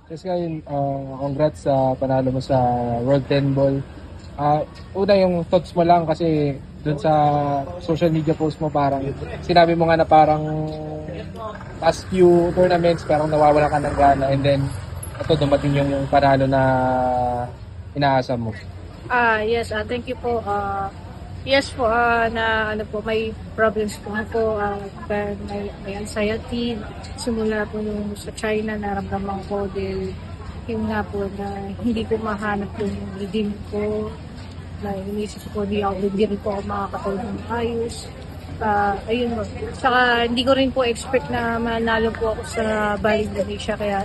Jessica, congrats sa panalo mo sa World 10 Ball. Una yung thoughts mo lang kasi dun sa social media post mo parang sinabi mo nga na parang past few tournaments parang nawawala ka ng gana and then ito dumating yung panalo na inaasa mo. Yes, thank you po. Yes po, na ano po, may problems po ako, may anxiety. Simula po nung sa China, naramdaman ko din yung nga po na hindi ko mahanap yung redeem ko. Na inisip ko, hindi rin po ako makakatulog ng ayos. Ayun po. Saka hindi ko rin po expect na manalo po ako sa Bali Indonesia. Kaya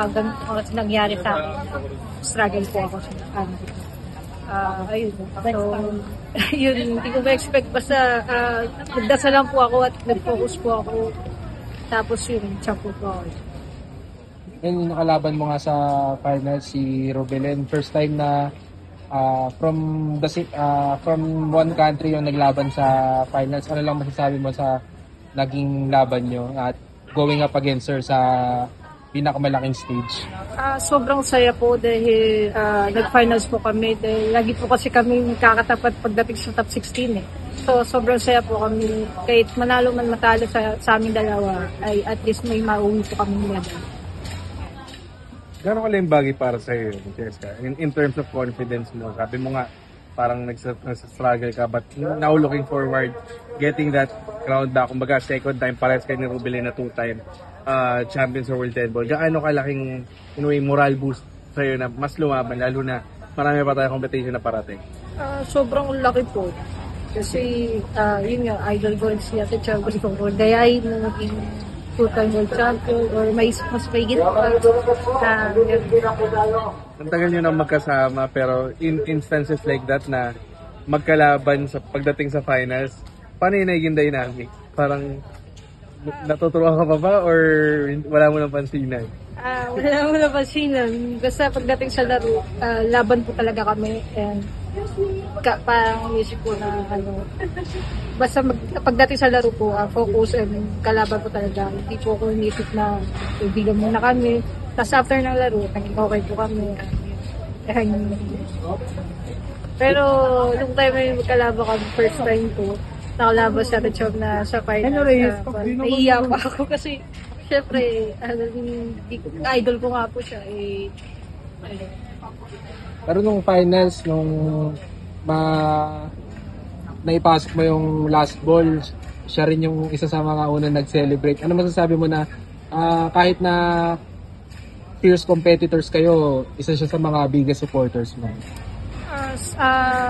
ganun po kasi nangyari sa akin. Struggle po ako sa ayun. So, yun, hindi ko ma-expect. Basta, nagdasal lang po ako at nag-focus po ako. Tapos yun, champo po ako. And nakalaban mo nga sa final si Robelen. First time na from one country yung naglaban sa finals. Ano lang masasabi mo sa naging laban nyo at going up against her sa pinakamalaking stage? Sobrang saya po dahil nag-finals po kami. Dahil lagi po kasi kami kakatapat pagdating sa top 16 eh. So sobrang saya po kami. Kahit manalo man matalo sa aming dalawa, ay at least may mauwi po kami medal. Gano'n yung bagay para sa iyo, Jessica? In terms of confidence mo, sabi mo nga, parang nagsa-struggle ka, but now looking forward, getting that crown back, kumbaga second time, parehas kayo ni Rubelin na two-time champions sa World 10 Ball. Gaano kalaking moral boost sa iyo na mas lumaban, lalo na marami pa tayong competition na parating? Sobrang laki po. Kasi yun nga, idol ko si Ate Chang, gusto ko gayahin mo maging two-time world champion or mas may ginawa. Ang tagal nyo na magkasama, pero in instances like that na magkalaban sa pagdating sa finals, paano yung naging dynamic? Parang natutuwa ka pa ba or wala mo nang pansinan? Wala mo na pansinan. Basta pagdating sa laro, laban po talaga kami. And parang isip ko na basta pagdating sa laro po, focus and kalaban po talaga. Hindi po ako inisip na ibigan muna kami. Tapos after ng laro, naging okay po kami. Pero nung time na magkalaban kami, first time po, nakalaban sa Chog na sa finals. Naiiyak pa ako kasi syempre, idol ko nga po siya. Pero nung finals, nung naipasok mo yung last ball, siya rin yung isa sa mga unang nag-celebrate. Ano masasabi mo na kahit na fierce competitors kayo, isa siya sa mga biggest supporters mo?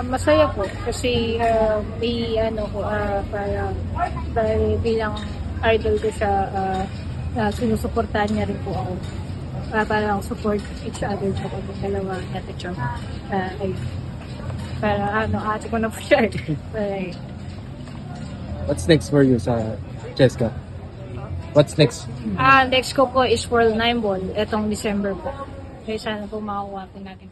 Masaya po kasi may para bilang idol ko siya, sinusuportahan niya rin po ako. Para support each other siya po ng dalawa natin siya. Para ate ko na po siya. What's next for you sa Jessica? What's next? Next ko po is World 9 Ball etong December po. Kaya sana po makakuha po natin.